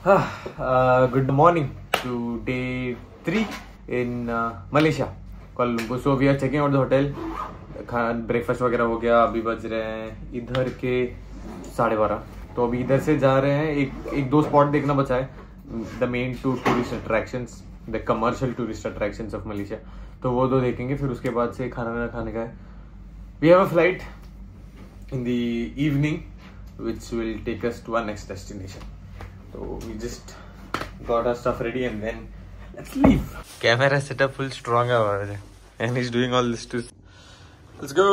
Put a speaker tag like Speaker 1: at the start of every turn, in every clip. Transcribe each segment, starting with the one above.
Speaker 1: Good morning to day 3 in Malaysia, Kuala Lumpur. So we are checking out the hotel. Breakfast वगैरह हो गया. अभी बज रहे हैं इधर के 12:30. तो अभी इधर से जा रहे हैं. एक दो स्पॉट देखना बचा है. The main two tourist attractions, the commercial tourist attractions of Malaysia. तो वो दो देखेंगे. फिर उसके बाद से खाना खाने का है. We have a flight in the evening which will take us to our next destination. So we just got our stuff ready and then let's leave. Camera setup full strong and he's doing all this too. Let's go.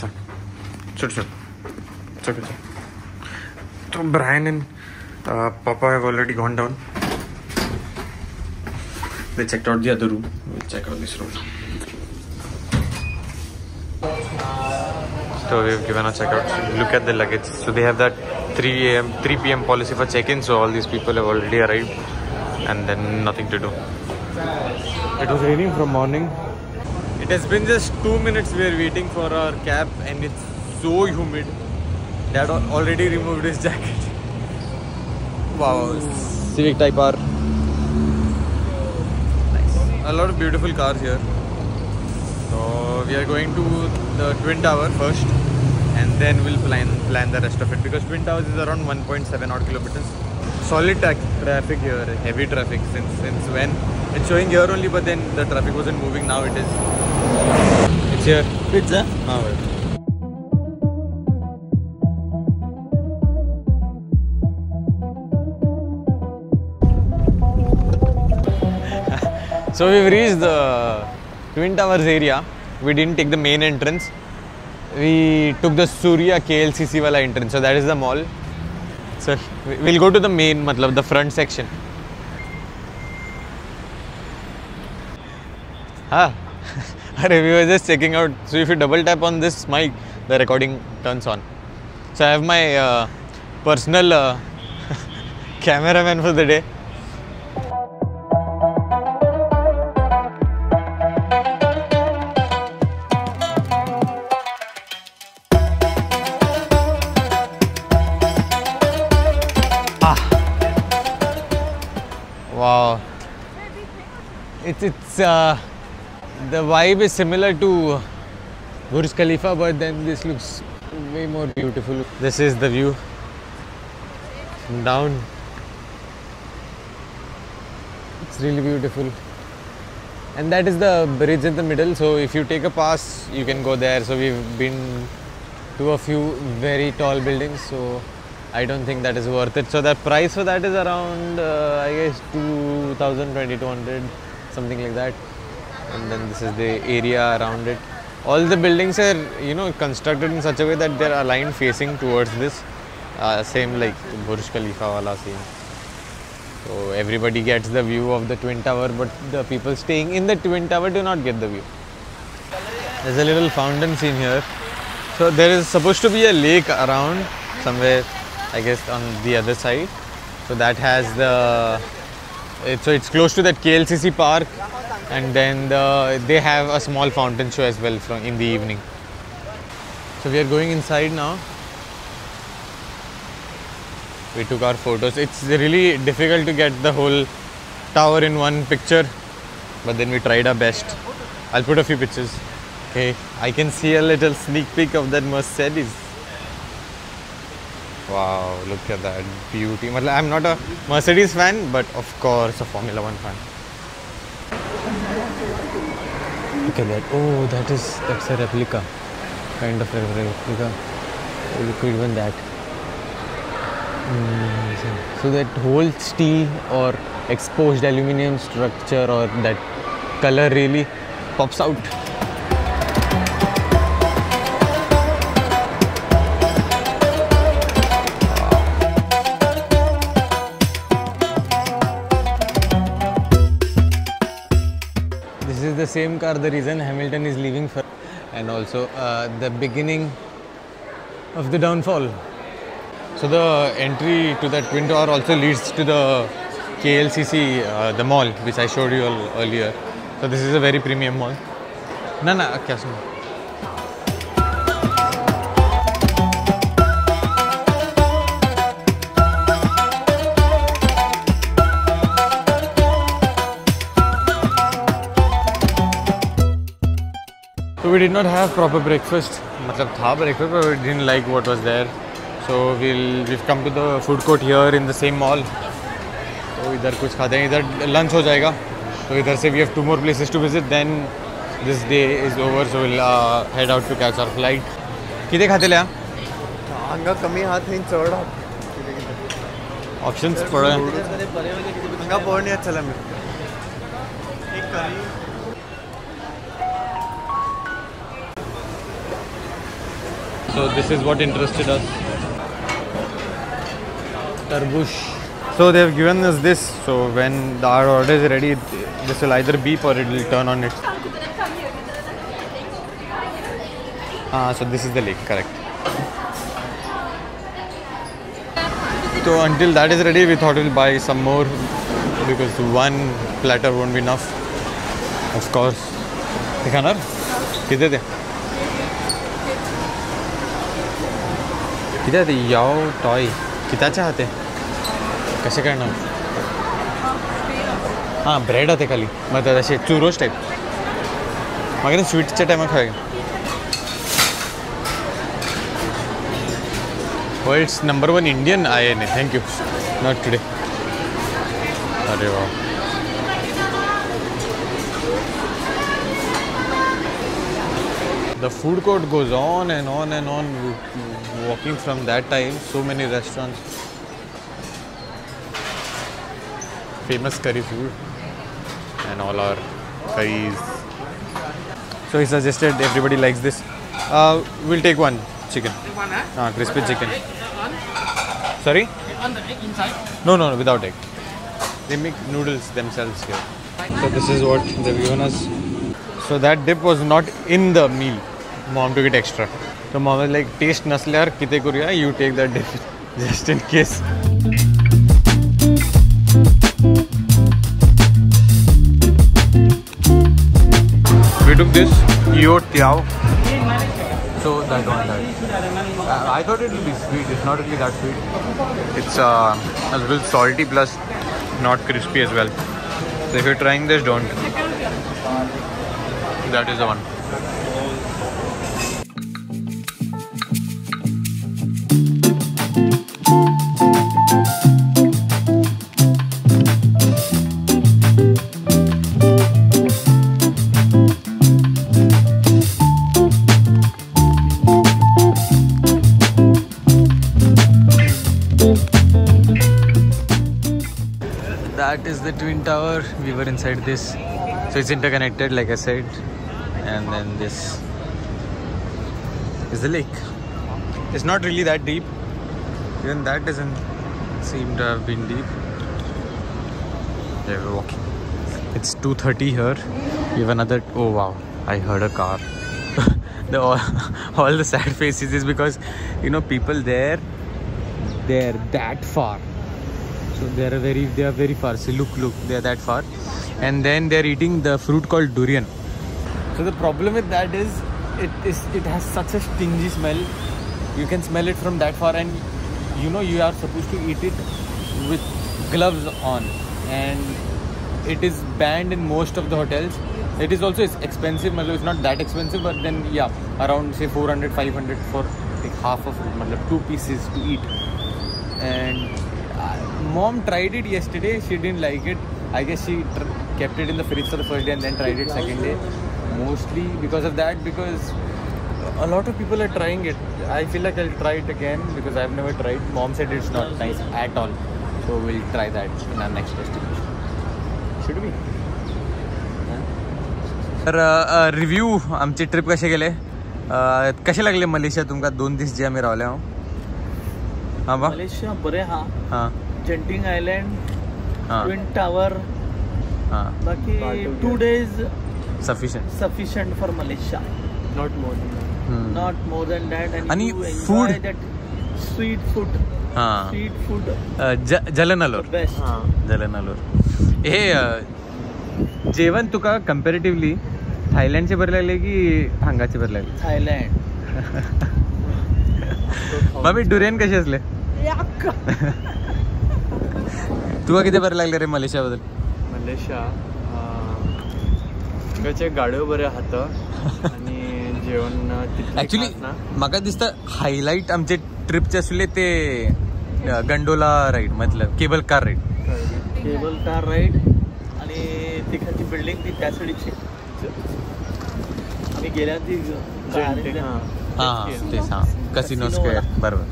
Speaker 1: Chut. So Brian and Papa have already gone down. They checked out the other room. We'll check out this room. So we've given a checkout. Look at the luggage. So they have that 3 p.m. policy for check-in. So all these people have already arrived, and then nothing to do. It was raining from morning. It has been just 2 minutes. We are waiting for our cab, and it's so humid. Dad already removed his jacket. Wow, Civic Type R. Nice. A lot of beautiful cars here. So we are going to the Twin Tower first, and then we'll plan the rest of it, because Twin Towers is around 1.7 odd kilometers. Solid traffic here, heavy traffic since when it's showing here only, but then the traffic wasn't moving. Now it is. It's here. Pizza. So we've reached the Twin Towers area. We didn't take the main entrance. We took the Surya KLCC wala entrance. So that is the mall. So we'll go to the main, the front section. We were just checking out. So if you double tap on this mic, the recording turns on. So I have my personal cameraman for the day. Wow, it's the vibe is similar to Burj Khalifa, but then this looks way more beautiful. This is the view from down. It's really beautiful, and that is the bridge in the middle. So if you take a pass, you can go there. So we've been to a few very tall buildings. So I don't think that is worth it. So the price for that is around, I guess, 2,200, something like that. And then this is the area around it. All the buildings are, constructed in such a way that they are aligned facing towards this. Same like Burj Khalifa wala scene. So everybody gets the view of the Twin Tower, but the people staying in the Twin Tower do not get the view. There's a little fountain scene here. So there is supposed to be a lake around somewhere, I guess on the other side. So that has so it's close to that KLCC park, and then they have a small fountain show as well in the evening. So we are going inside now. We took our photos. It's really difficult to get the whole tower in one picture, but then we tried our best. I'll put a few pictures. Okay, I can see a little sneak peek of that Mercedes. Wow, look at that beauty. I'm not a Mercedes fan, but of course a Formula 1 fan. Look at that. Oh, that's a replica. Kind of a replica. Look even that. So that whole steel or exposed aluminium structure or that color really pops out. The same car, the reason Hamilton is leaving for, and also the beginning of the downfall. So the entry to the Twin Tower also leads to the KLCC, the mall, which I showed you earlier. So this is a very premium mall. क्या सुनो? we did not have proper breakfast. मतलब था breakfast, but we didn't like what was there. So we've come to the food court here in the same mall. तो इधर कुछ खाते हैं, इधर lunch हो जाएगा. तो इधर से we have 2 more places to visit. Then this day is over, so we'll head out to catch our flight. किती खाते ले?
Speaker 2: हांगा कमी हात नाही चढ
Speaker 1: Options पड़े.
Speaker 2: हांगा पोरणी चला मी. एक करी.
Speaker 1: So this is what interested us. Tarbush. So they have given us this. So when our order is ready, this will either beep or it will turn on its. So this is the lake, correct. So until that is ready, we thought we'll buy some more because one platter won't be enough. Of course. दिखाना? किधर थे? किती ते याव toy किताचे हाते कसे करणार हां ब्रेड होते खाली मग असे चुरोस टाईप मग स्वीटच्या टायमात खाय world's number 1 Indian I N A thank you not today अरे वा The food court goes on and on and on. Walking from that time, so many restaurants, famous curry food and all our curries. So he suggested everybody likes this. We'll take one chicken. Crispy chicken. Sorry? On the egg inside? No, without egg. They make noodles themselves here. So this is what they've given us. So that dip was not in the meal. Mom took it extra. So mom was like, taste naslyar kite kuriya, you take that dip just in case. We took this Yo Tiao. So that one. I thought it would be sweet. It's not really that sweet. It's a little salty plus not crispy as well. So if you're trying this, don't. That is the one. That is the Twin Tower. We were inside this. So it's interconnected like I said. And then this is the lake. It's not really that deep. Even that doesn't seem to have been deep. There we're walking. It's 2:30 here. We have another. Oh wow! I heard a car. all the sad faces is because people there. They're that far. So they are very far. See, look, they are that far, and then they are eating the fruit called durian. So the problem with that is, it has such a stingy smell. You can smell it from that far, and you are supposed to eat it with gloves on, and it is banned in most of the hotels. It is also expensive. It's not that expensive, but then yeah, around say 400-500 for like half of it, 2 pieces to eat. And mom tried it yesterday. She didn't like it. I guess she kept it in the fridge for the first day and then tried it second day. Mostly because of that, because a lot of people are trying it. I feel like I'll try it again because I've never tried. Mom said it's not nice at all. So we'll try that in our next destination. Should we? तर review आमची trip कशी गेले कसे लागले Malaysia तुमका 2 दिवस जे आम्ही रावले हां बा
Speaker 2: मलेशिया बरे हां जेंटिंग आयलैंड
Speaker 1: हां
Speaker 2: ट्विन टावर
Speaker 1: हां
Speaker 2: बाकी 2 days
Speaker 1: sufficient
Speaker 2: for Malaysia, not more than that. And you enjoy
Speaker 1: food,
Speaker 2: that street food. Street food.
Speaker 1: जलनलोर हे जेवण तुका कंपॅरेटिव्हली थायलंडचे बरे लागले की हांगाचे बरे लागले
Speaker 2: थायलंड
Speaker 1: मम्मी डुरियन कसे असले तुका किती बरे लागले रे मलेशिया
Speaker 2: तिकडचे गाड्यो बरे आहात आणि जेवण
Speaker 1: ऍक्च्युली म्हाका दिसता हायलाईट आमचे ट्रिपचे आसले ते गंडोला राईड मतलब cable car ride.
Speaker 2: Cable car ride आणि तिकडची बिल्डिंग ती त्या साईडची आम्ही गेल्या ती
Speaker 1: हां तेच हां कसिनो स्क्वेअर बरोबर.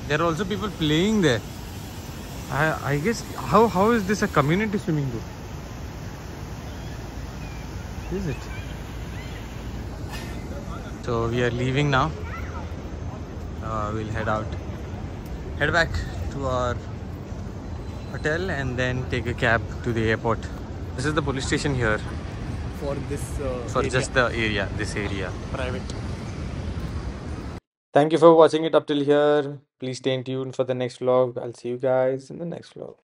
Speaker 1: There are also people playing there. I guess how is this a community swimming pool? Is it? So we are leaving now. We'll head back to our hotel and then take a cab to the airport. This is the police station here.
Speaker 2: For this
Speaker 1: For just the area, this area.
Speaker 2: private.
Speaker 1: Thank you for watching it up till here. Please stay tuned for the next vlog. I'll see you guys in the next vlog.